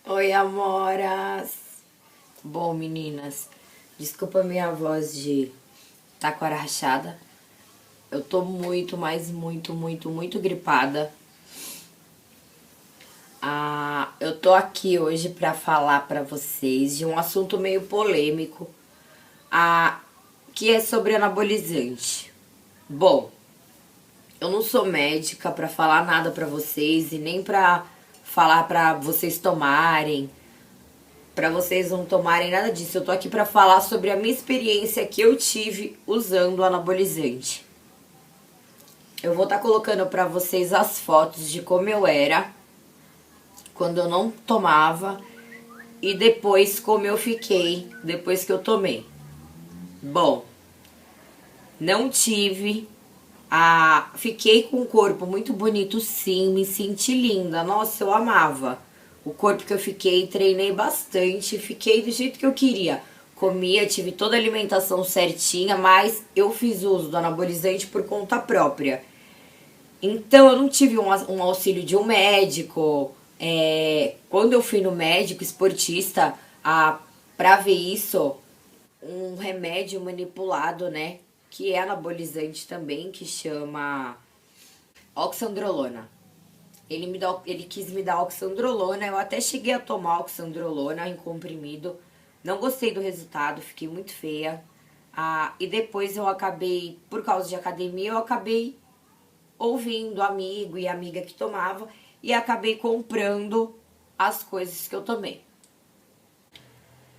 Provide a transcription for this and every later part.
Oi, amoras! Bom, meninas, desculpa minha voz de taquara rachada. Eu tô muito, mas muito gripada. Eu tô aqui hoje pra falar pra vocês de um assunto meio polêmico, que é sobre anabolizante. Bom, eu não sou médica pra falar nada pra vocês e nem pra falar pra vocês tomarem, pra vocês não tomarem nada disso. Eu tô aqui pra falar sobre a minha experiência que eu tive usando o anabolizante. Eu vou estar colocando pra vocês as fotos de como eu era quando eu não tomava e depois como eu fiquei depois que eu tomei. Bom, não tive fiquei com um corpo muito bonito, sim, me senti linda. Nossa, eu amava o corpo que eu fiquei, treinei bastante, fiquei do jeito que eu queria. Comia, tive toda a alimentação certinha, mas eu fiz uso do anabolizante por conta própria. Então eu não tive um auxílio de um médico. Quando eu fui no médico esportista pra ver isso, um remédio manipulado, né? Que é anabolizante também, que chama oxandrolona. Ele quis me dar oxandrolona, eu até cheguei a tomar oxandrolona em comprimido. Não gostei do resultado, fiquei muito feia. E depois eu acabei, por causa de academia, eu acabei ouvindo amigo e amiga que tomava e acabei comprando as coisas que eu tomei.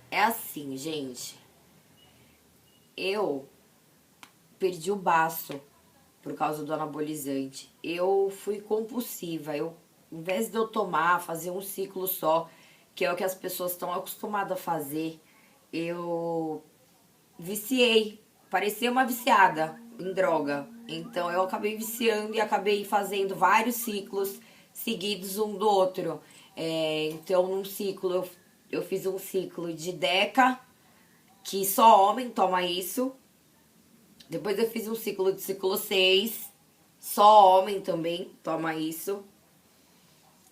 É assim, gente. Eu perdi o baço por causa do anabolizante. Eu fui compulsiva. Em vez de eu tomar, fazer um ciclo só, que é o que as pessoas estão acostumadas a fazer, eu viciei. Parecia uma viciada em droga. Então eu acabei viciando e acabei fazendo vários ciclos seguidos um do outro. Então num ciclo eu fiz um ciclo de Deca, que só homem toma isso. Depois eu fiz um ciclo de ciclo 6, só homem também toma isso.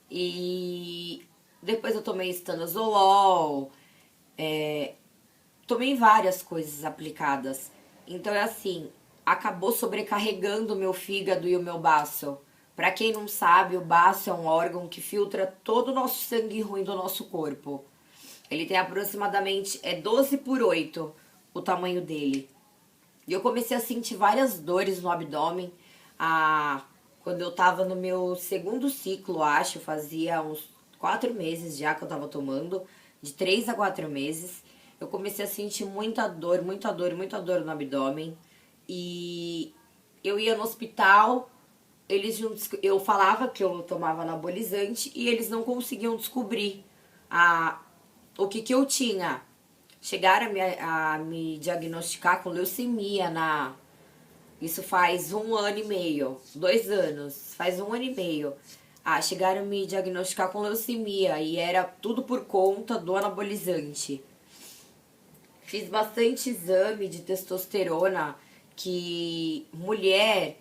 E depois eu tomei estanozolol, tomei várias coisas aplicadas. Então é assim, acabou sobrecarregando o meu fígado e o meu baço. Pra quem não sabe, o baço é um órgão que filtra todo o nosso sangue ruim do nosso corpo. Ele tem aproximadamente 12/8 o tamanho dele. E eu comecei a sentir várias dores no abdômen. Quando eu tava no meu segundo ciclo, acho, fazia uns 4 meses já que eu tava tomando, de 3 a 4 meses. Eu comecei a sentir muita dor no abdômen. E eu ia no hospital, eu falava que eu tomava anabolizante e eles não conseguiam descobrir o que eu tinha. Chegaram a me diagnosticar com leucemia isso faz 1 ano e meio, 2 anos, faz 1 ano e meio. Chegaram a me diagnosticar com leucemia e era tudo por conta do anabolizante. Fiz bastante exame de testosterona, que mulher,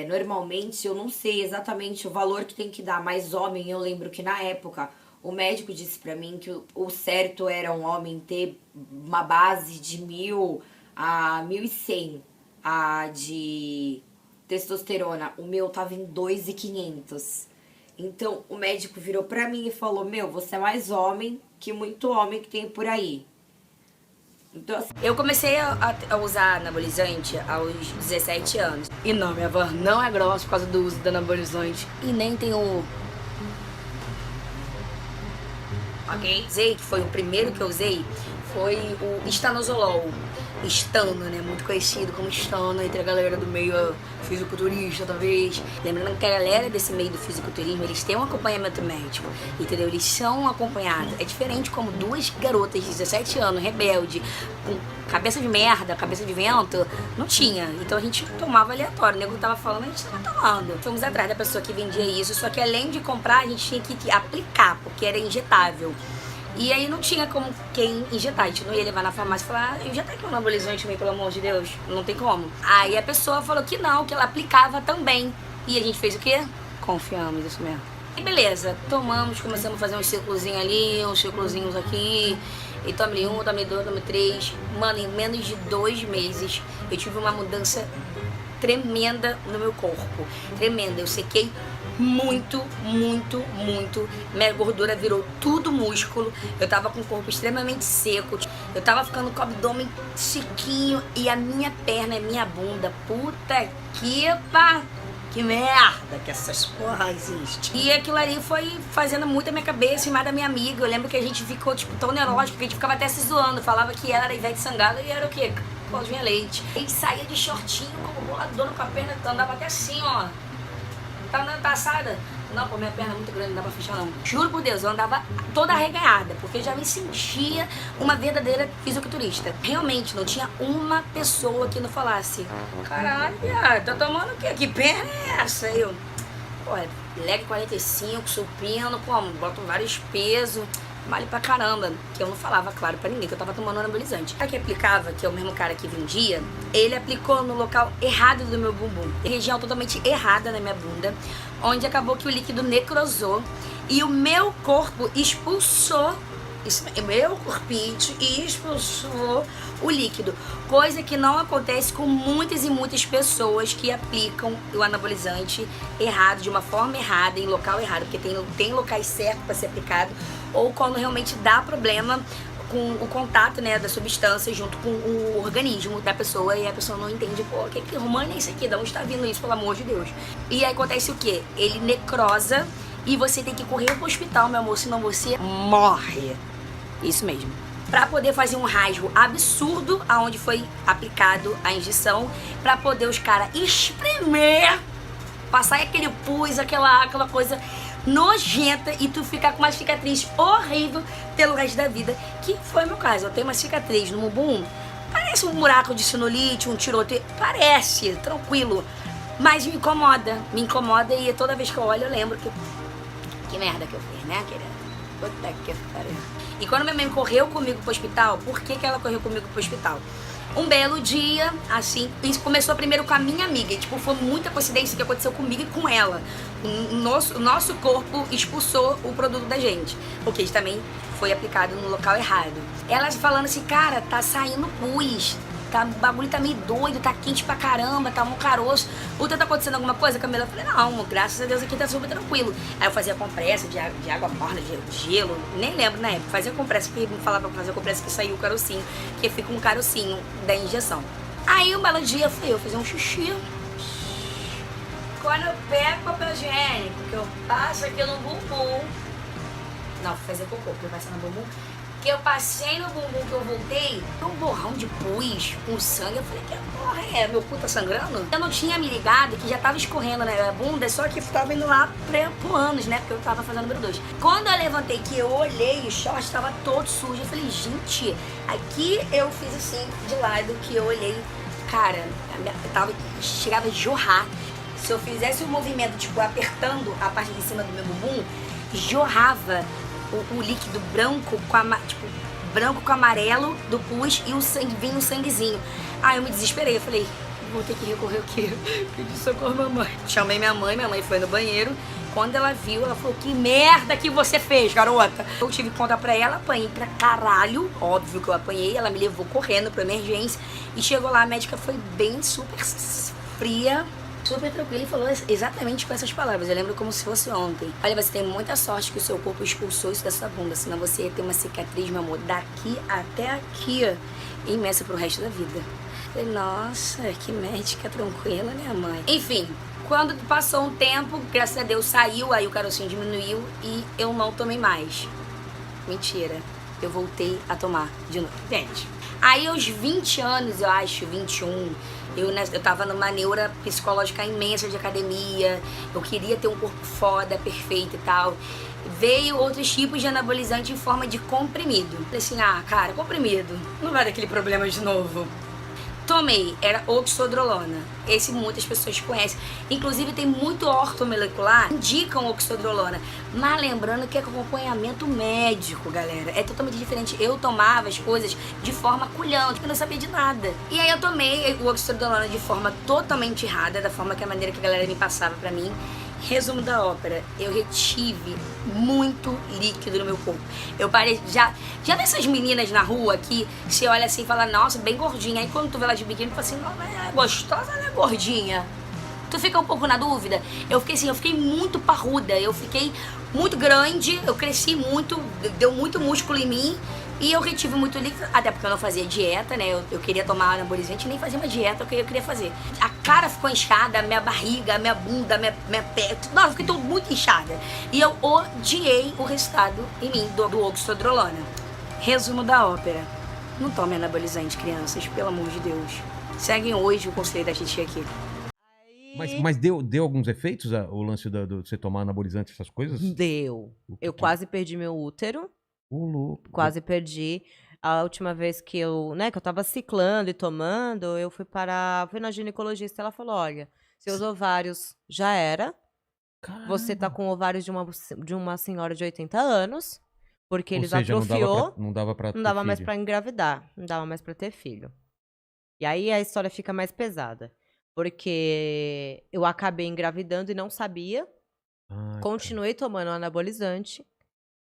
normalmente, eu não sei exatamente o valor que tem que dar, mas homem, eu lembro que na época o médico disse pra mim que o certo era um homem ter uma base de 1.000 a 1.100 de testosterona. O meu tava em 2.500. Então o médico virou pra mim e falou: meu, você é mais homem que muito homem que tem por aí. Então, assim, Eu comecei a usar anabolizante aos 17 anos. E não, minha voz não é grossa por causa do uso do anabolizante. E nem tenho... Ok? Usei, que foi o primeiro que eu usei, foi o estanozolol. Estano, né? Muito conhecido como estano entre a galera do meio fisiculturista, talvez. Lembrando que a galera desse meio do fisiculturismo, eles têm um acompanhamento médico, entendeu? Eles são acompanhados. É diferente como duas garotas de 17 anos, rebelde, com cabeça de merda, cabeça de vento, não tinha. Então a gente tomava aleatório. O nego tava falando, a gente tava tomando. Fomos atrás da pessoa que vendia isso, só que além de comprar, a gente tinha que aplicar, porque era injetável. E aí não tinha como quem injetar, a gente não ia levar na farmácia e falar, injeta aqui um anabolizante também, pelo amor de Deus, não tem como. Aí a pessoa falou que não, que ela aplicava também. E a gente fez o quê? Confiamos, isso mesmo. E beleza, tomamos, começamos a fazer uns círculozinhos ali, uns círculozinhos aqui. E tome 1, tome 2, tome 3. Mano, em menos de 2 meses eu tive uma mudança tremenda no meu corpo. Tremenda. Eu sequei muito, muito, muito. Minha gordura virou tudo músculo. Eu tava com o corpo extremamente seco. Eu tava ficando com o abdômen sequinho. E a minha perna e a minha bunda, puta que merda que essas porra existem. E aquilo ali foi fazendo muito a minha cabeça e mais da minha amiga. Eu lembro que a gente ficou, tipo, tão neurótico que a gente ficava até se zoando. Falava que ela era Ivete Sangalo e era o quê? Claudinha Leite. E saía de shortinho, como boladona com a perna, andava até assim, ó. Tava andando passada. Não, pô, minha perna é muito grande, não dá pra fechar não. Juro por Deus, eu andava toda arreganhada, porque eu já me sentia uma verdadeira fisiculturista. Realmente, não tinha uma pessoa que não falasse: caralho, viado, tá tomando o quê? Que perna é essa? Aí eu, pô, leg 45, supino, pô, boto vários pesos. Vale pra caramba, que eu não falava, claro, pra ninguém, que eu tava tomando anabolizante. O cara que aplicava, que é o mesmo cara que vendia, ele aplicou no local errado do meu bumbum. Região totalmente errada na minha bunda, onde acabou que o líquido necrosou e o meu corpo expulsou, meu corpinho expulsou o líquido. Coisa que não acontece com muitas e muitas pessoas que aplicam o anabolizante errado, de uma forma errada, em local errado, porque tem locais certos para ser aplicado, ou quando realmente dá problema com o contato, né, da substância junto com o organismo da pessoa e a pessoa não entende, pô, que hormônio é esse aqui? De onde está vindo isso, pelo amor de Deus? E aí acontece o quê? Ele necrosa e você tem que correr pro hospital, meu amor, senão você morre. Isso mesmo. Pra poder fazer um rasgo absurdo aonde foi aplicado a injeção, pra poder os caras espremer, passar aquele pus, aquela coisa nojenta e tu ficar com uma cicatriz horrível pelo resto da vida, que foi o meu caso. Eu tenho uma cicatriz no bumbum, parece um buraco de sinolite, um tiroteio, parece, tranquilo, mas me incomoda e toda vez que eu olho eu lembro que merda que eu fiz, né, querida? Puta que pariu. E quando minha mãe correu comigo pro hospital, por que ela correu comigo pro hospital? Um belo dia, assim, isso começou primeiro com a minha amiga, e, tipo, foi muita coincidência que aconteceu comigo e com ela. O nosso corpo expulsou o produto da gente, porque isso também foi aplicado no local errado. Ela falando assim, cara, tá saindo pus, o bagulho tá meio doido, tá quente pra caramba, tá um caroço. Puta, tá acontecendo alguma coisa, Camila? Eu falei, não, graças a Deus aqui tá super tranquilo. Aí eu fazia compressa de água morna, de gelo, nem lembro na época. Fazia compressa, porque me falava pra fazer compressa que saiu o carocinho, que fica um carocinho da injeção. Aí um belo dia eu fazer um xixi. Quando eu pego papel higiênico, que eu passo aqui no bumbum. Não, vou fazer cocô, porque eu passo no bumbum. Que eu passei no bumbum, que eu voltei, um borrão de pus com sangue. Eu falei, que porra é? Meu cu tá sangrando? Eu não tinha me ligado que já tava escorrendo na minha bunda, só que tava indo lá pro ânus, né? Porque eu tava fazendo número 2. Quando eu levantei, que eu olhei, o short tava todo sujo. Eu falei, gente, aqui eu fiz assim, de lado, que eu olhei, cara, chegava a jorrar. Se eu fizesse um movimento, tipo, apertando a parte de cima do meu bumbum, jorrava o líquido branco branco com amarelo do pus e o sangue, vinha um sanguezinho. Aí eu me desesperei, eu falei, vou ter que recorrer o quê? Pedi socorro, mamãe. Chamei minha mãe foi no banheiro. Quando ela viu, ela falou, que merda que você fez, garota? Eu tive que contar pra ela, apanhei pra caralho, óbvio que eu apanhei, ela me levou correndo pra emergência e chegou lá, a médica foi bem super fria, super tranquilo e falou exatamente com essas palavras. Eu lembro como se fosse ontem. Olha, você tem muita sorte que o seu corpo expulsou isso da sua bunda, senão você ia ter uma cicatriz, meu amor, daqui até aqui, imensa pro resto da vida. Eu falei, nossa, que médica tranquila, minha mãe. Enfim, quando passou um tempo, graças a Deus saiu, aí o carocinho diminuiu e eu não tomei mais. Mentira, eu voltei a tomar de novo. Gente, aí aos 20 anos, eu acho, 21, eu tava numa neura psicológica imensa de academia, eu queria ter um corpo foda, perfeito e tal. Veio outros tipos de anabolizante em forma de comprimido. Falei assim, cara, comprimido, não vai dar aquele problema de novo. Tomei, era oxodrolona. Esse muitas pessoas conhecem. Inclusive tem muito ortomolecular, indicam oxodrolona. Mas lembrando que é com acompanhamento médico, galera. É totalmente diferente. Eu tomava as coisas de forma culhante, porque eu não sabia de nada. E aí eu tomei o oxodrolona de forma totalmente errada, da forma que a maneira que a galera me passava pra mim. Resumo da ópera, eu retive muito líquido no meu corpo. Eu parei, já dessas meninas na rua que você olha assim e fala, nossa, bem gordinha. Aí quando tu vê ela de biquíni, tu fala assim, não, mas ela é gostosa, ela é gordinha. Tu fica um pouco na dúvida. Eu fiquei muito parruda, eu fiquei muito grande, eu cresci muito, deu muito músculo em mim. E eu retive muito líquido, até porque eu não fazia dieta, né? Eu queria tomar anabolizante, nem fazia uma dieta que eu queria fazer. A cara ficou inchada, minha barriga, minha bunda, minha pele, nossa, eu fiquei tudo muito inchada. E eu odiei o resultado em mim do oxandrolona. Resumo da ópera. Não tome anabolizante, crianças, pelo amor de Deus. Seguem hoje o conselho da Titi aqui. Mas deu alguns efeitos o lance de você tomar anabolizante, essas coisas? Deu. Eu quase perdi meu útero. Ô, louco. Quase perdi. A última vez que eu tava ciclando e tomando, eu fui na ginecologista, ela falou, olha, seus ovários já era, Caramba. você tá com ovários de uma senhora de 80 anos, porque Ou eles seja, atrofiou, não dava pra não ter dava mais filho. pra engravidar, não dava mais pra ter filho. E aí a história fica mais pesada, porque eu acabei engravidando e não sabia, Ai, continuei tomando anabolizante,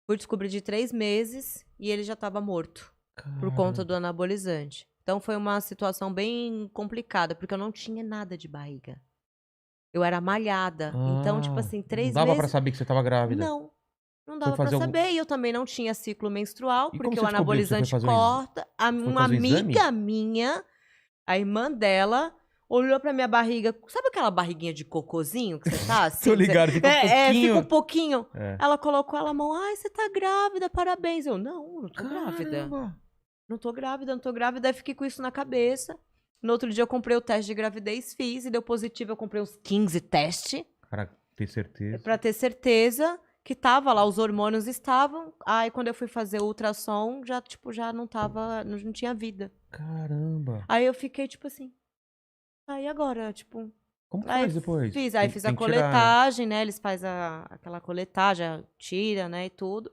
fui descobrir de 3 meses e ele já estava morto por conta do anabolizante. Então foi uma situação bem complicada, porque eu não tinha nada de barriga. Eu era malhada. Então, tipo assim, 3 meses... Não dava pra saber que você tava grávida? Não dava pra saber. E eu também não tinha ciclo menstrual, porque o anabolizante corta. Uma amiga minha, a irmã dela, olhou pra minha barriga. Sabe aquela barriguinha de cocôzinho que você tá assim? Tô ligado, fica um pouquinho. Fica um pouquinho. É. Ela colocou a mão, ai, você tá grávida, parabéns. Eu, não tô grávida. Não tô grávida. Aí fiquei com isso na cabeça. No outro dia eu comprei o teste de gravidez, fiz, e deu positivo. Eu comprei uns 15 testes. Pra ter certeza. Pra ter certeza que tava lá, os hormônios estavam. Aí quando eu fui fazer o ultrassom, já não tava, não tinha vida. Caramba. Aí eu fiquei, tipo assim... Aí agora, tipo... Como faz depois? Fiz a coletagem, né? Eles fazem aquela coletagem, tira, né? E tudo.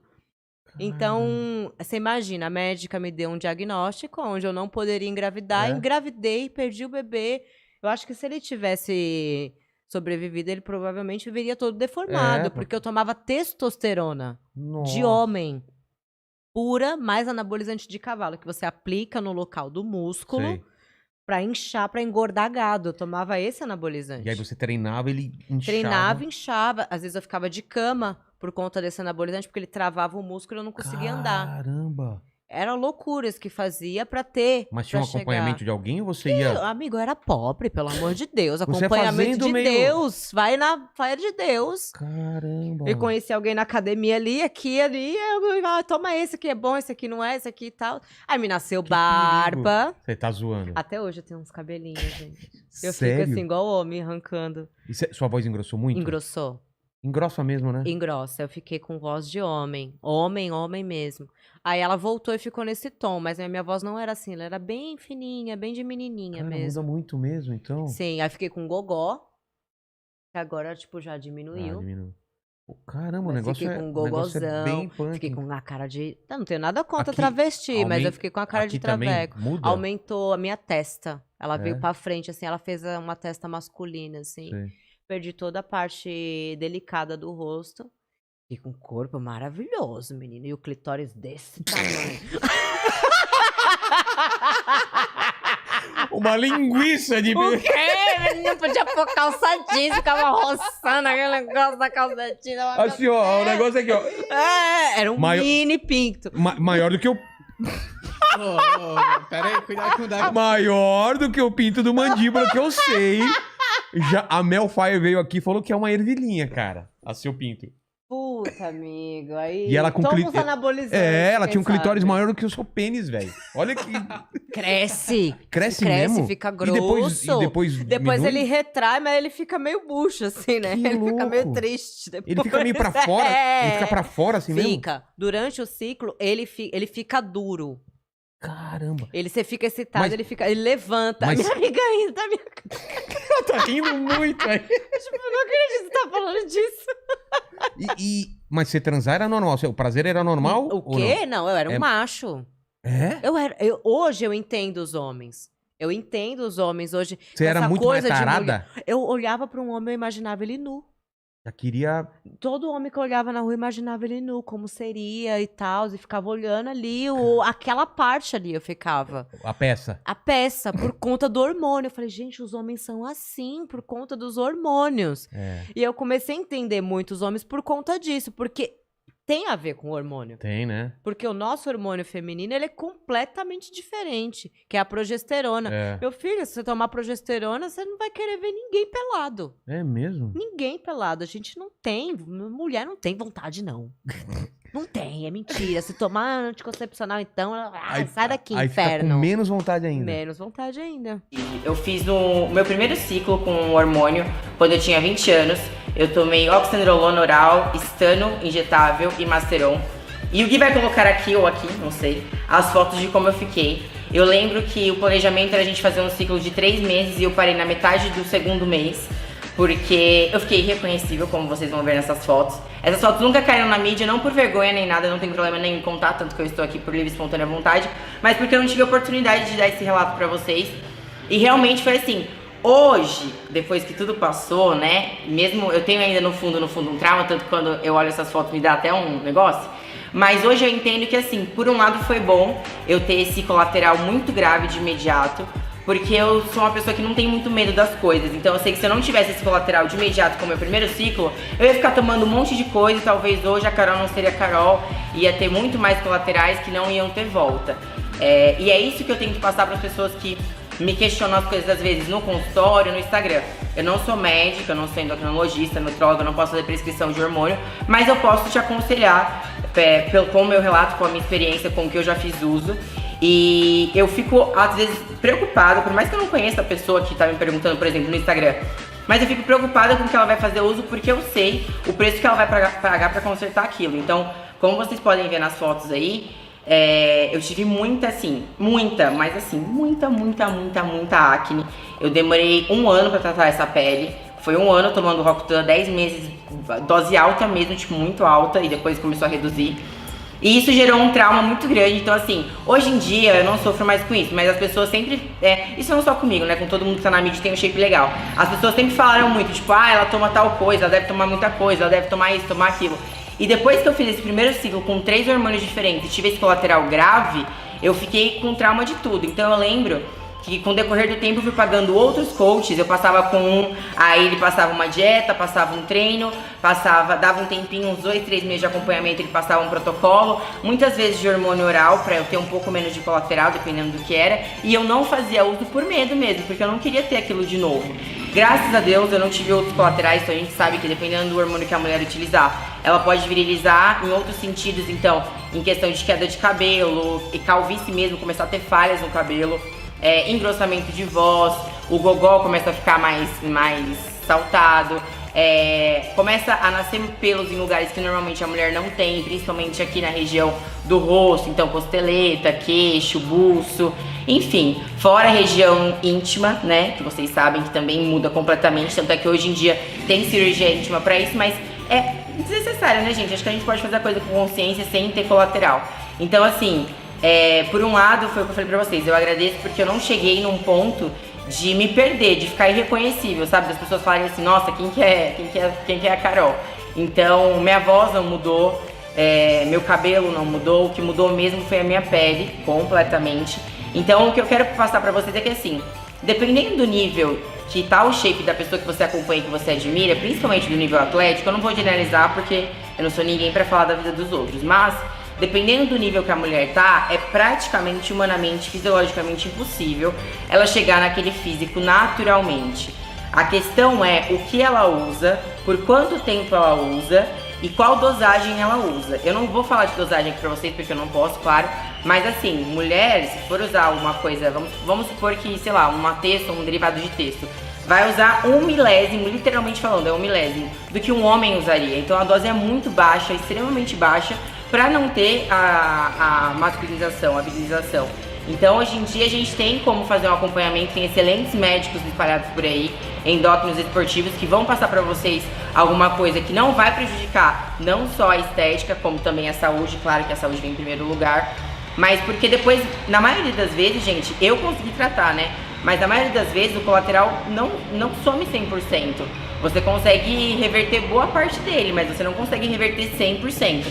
Então, você imagina, a médica me deu um diagnóstico onde eu não poderia engravidar. Engravidei, perdi o bebê. Eu acho que se ele tivesse sobrevivido, ele provavelmente viveria todo deformado. Porque eu tomava testosterona de homem. Pura, mais anabolizante de cavalo, que você aplica no local do músculo. Sei. Pra inchar, pra engordar gado. Eu tomava esse anabolizante. E aí você treinava, ele inchava. Treinava, inchava. Às vezes eu ficava de cama por conta desse anabolizante, porque ele travava o músculo e eu não conseguia andar. Caramba. Eram loucuras que fazia pra ter. Mas tinha um acompanhamento de alguém ou você ia... Amigo, eu era pobre, pelo amor de Deus. Você Acompanhamento de Deus. Vai na fé de Deus. Caramba. Eu conheci alguém na academia ali, aqui, ali. Eu, toma esse aqui, é bom, esse aqui não é, esse aqui e tal. Aí me nasceu barba. Você tá zoando. Até hoje eu tenho uns cabelinhos, gente. Eu Sério? fico assim, igual homem, arrancando. E sua voz engrossou muito? Engrossou. Engrossa mesmo, né? Engrossa. Eu fiquei com voz de homem. Homem mesmo. Aí ela voltou e ficou nesse tom, mas a minha voz não era assim, ela era bem fininha, bem de menininha mesmo. Muda muito mesmo, então? Sim, aí fiquei com gogó, que agora, tipo, já diminuiu. Diminuiu. Caramba, o Mas negócio fiquei com um o negócio gogozão, bem punk. fiquei com a cara de... Não tenho nada contra Aqui, travesti, mas eu fiquei com a cara de traveco. Muda? Aumentou a minha testa. Ela veio pra frente, assim, ela fez uma testa masculina, assim. Sei. Perdi toda a parte delicada do rosto. Fiquei com um corpo maravilhoso, menino. E o clitóris desse tamanho. Uma linguiça de... O quê? Não podia pôr calça jeans, ficava roçando aquele negócio da calça jeans. Assim, ó, o negócio aqui, ó. Era um mini pinto. Maior do que o... Peraí, cuidado com o... Maior do que o pinto do mandíbula, que eu sei. Já, a Mel Fire veio aqui e falou que é uma ervilhinha, cara. A seu pinto. Puta, amigo. Aí. E ela com anabolizantes. ela tinha um clitóris maior do que o seu pênis, velho. Olha que. Cresce. Cresce mesmo? Fica grosso. E depois diminui? Ele retrai, mas ele fica meio bucho, assim, né? Que ele louco. fica meio triste. Depois. Ele fica meio pra fora? Ele fica pra fora assim mesmo? Fica. Durante o ciclo, ele fica duro. Caramba. Você fica excitado, ele levanta. Mas... Minha amiga ainda tá minha... tá rindo muito aí. Tipo, eu não acredito que você tá falando disso. Mas você transar era normal? O prazer era normal? O quê? Não, eu era um macho. É? Hoje eu entendo os homens. Eu entendo os homens hoje. Você era muito mais tarada? Eu olhava pra um homem e imaginava ele nu. Já queria... Todo homem que eu olhava na rua imaginava ele nu, como seria e tal, e ficava olhando ali, aquela parte ali eu ficava. A peça. A peça, por conta do hormônio. Eu falei, gente, os homens são assim, por conta dos hormônios. E eu comecei a entender muito os homens por conta disso, porque tem a ver com o hormônio. Tem, né? Porque o nosso hormônio feminino, ele é completamente diferente, que é a progesterona. Meu filho, se você tomar progesterona, você não vai querer ver ninguém pelado. É mesmo? Ninguém pelado. A gente não tem, mulher não tem vontade, não. Não tem, é mentira. Se tomar anticoncepcional, então, sai daqui, aí inferno. Fica com menos vontade ainda. Menos vontade ainda. Eu fiz o meu primeiro ciclo com hormônio quando eu tinha 20 anos. Eu tomei oxandrolona oral, estano injetável e masteron. E o Gui vai colocar aqui ou aqui, não sei, as fotos de como eu fiquei. Eu lembro que o planejamento era a gente fazer um ciclo de 3 meses e eu parei na metade do segundo mês, porque eu fiquei irreconhecível, como vocês vão ver nessas fotos. Essas fotos nunca caíram na mídia, não por vergonha nem nada, não tem problema nenhum em contar, tanto que eu estou aqui por livre e espontânea vontade, mas porque eu não tive a oportunidade de dar esse relato pra vocês. E realmente foi assim, hoje, depois que tudo passou, né, mesmo eu tenho ainda no fundo um trauma, tanto que quando eu olho essas fotos me dá até um negócio, mas hoje eu entendo que assim, por um lado foi bom eu ter esse colateral muito grave de imediato, porque eu sou uma pessoa que não tem muito medo das coisas, então eu sei que se eu não tivesse esse colateral de imediato como meu primeiro ciclo, eu ia ficar tomando um monte de coisa e talvez hoje a Carol não seria a Carol, ia ter muito mais colaterais que não iam ter volta. E é isso que eu tento passar para as pessoas que me questionam as coisas às vezes no consultório, no Instagram. Eu não sou médica, eu não sou endocrinologista, nutróloga, eu não posso fazer prescrição de hormônio, mas eu posso te aconselhar com o meu relato, com a minha experiência, com o que eu já fiz uso. E eu fico, às vezes, preocupada, por mais que eu não conheça a pessoa que tá me perguntando, por exemplo, no Instagram, mas eu fico preocupada com o que ela vai fazer uso, porque eu sei o preço que ela vai pagar pra consertar aquilo. Então, como vocês podem ver nas fotos aí, eu tive muita acne. Eu demorei 1 ano pra tratar essa pele. Foi 1 ano tomando Rocutan, 10 meses, dose alta mesmo, tipo, muito alta, e depois começou a reduzir. E isso gerou um trauma muito grande, então assim, hoje em dia eu não sofro mais com isso, mas as pessoas sempre, isso não só comigo, né, com todo mundo que tá na mídia tem um shape legal. As pessoas sempre falaram muito, tipo, ela toma tal coisa, ela deve tomar muita coisa, ela deve tomar isso, tomar aquilo. E depois que eu fiz esse primeiro ciclo com 3 hormônios diferentes e tive esse colateral grave, eu fiquei com trauma de tudo. Então eu lembro que com o decorrer do tempo eu fui pagando outros coaches, eu passava com um, aí ele passava uma dieta, passava um treino, dava um tempinho, uns 2, 3 meses de acompanhamento, ele passava um protocolo, muitas vezes de hormônio oral, pra eu ter um pouco menos de colateral, dependendo do que era, e eu não fazia uso por medo mesmo, porque eu não queria ter aquilo de novo. Graças a Deus eu não tive outros colaterais, então a gente sabe que dependendo do hormônio que a mulher utilizar, ela pode virilizar em outros sentidos, então, em questão de queda de cabelo, e calvície mesmo, começar a ter falhas no cabelo, engrossamento de voz, o gogó começa a ficar mais saltado, começa a nascer pelos em lugares que normalmente a mulher não tem, principalmente aqui na região do rosto, então costeleta, queixo, buço, enfim, fora a região íntima, né, que vocês sabem que também muda completamente, tanto é que hoje em dia tem cirurgia íntima pra isso, mas é desnecessário, né, gente? Acho que a gente pode fazer a coisa com consciência sem ter colateral. Então, assim, por um lado, foi o que eu falei pra vocês, eu agradeço porque eu não cheguei num ponto de me perder, de ficar irreconhecível, sabe? Das pessoas falarem assim, nossa, quem que é a Carol? Então, minha voz não mudou, meu cabelo não mudou, o que mudou mesmo foi a minha pele, completamente. Então, o que eu quero passar pra vocês é que assim, dependendo do nível que tá o shape da pessoa que você acompanha, que você admira, principalmente do nível atlético, eu não vou generalizar porque eu não sou ninguém pra falar da vida dos outros, mas dependendo do nível que a mulher tá, é praticamente, humanamente, fisiologicamente impossível ela chegar naquele físico naturalmente. A questão é o que ela usa, por quanto tempo ela usa e qual dosagem ela usa. Eu não vou falar de dosagem aqui pra vocês porque eu não posso, claro, mas assim, mulher, se for usar uma coisa, vamos supor que, sei lá, uma texto ou um derivado de texto, vai usar 1 milésimo, literalmente falando, 1 milésimo, do que um homem usaria. Então a dose é muito baixa, extremamente baixa, para não ter a masculinização, a virilização. Então hoje em dia a gente tem como fazer um acompanhamento, tem excelentes médicos espalhados por aí, endócrinos esportivos, que vão passar para vocês alguma coisa que não vai prejudicar não só a estética, como também a saúde, claro que a saúde vem em primeiro lugar, mas porque depois, na maioria das vezes, gente, eu consegui tratar, né? Mas na maioria das vezes o colateral não some 100%. Você consegue reverter boa parte dele, mas você não consegue reverter 100%.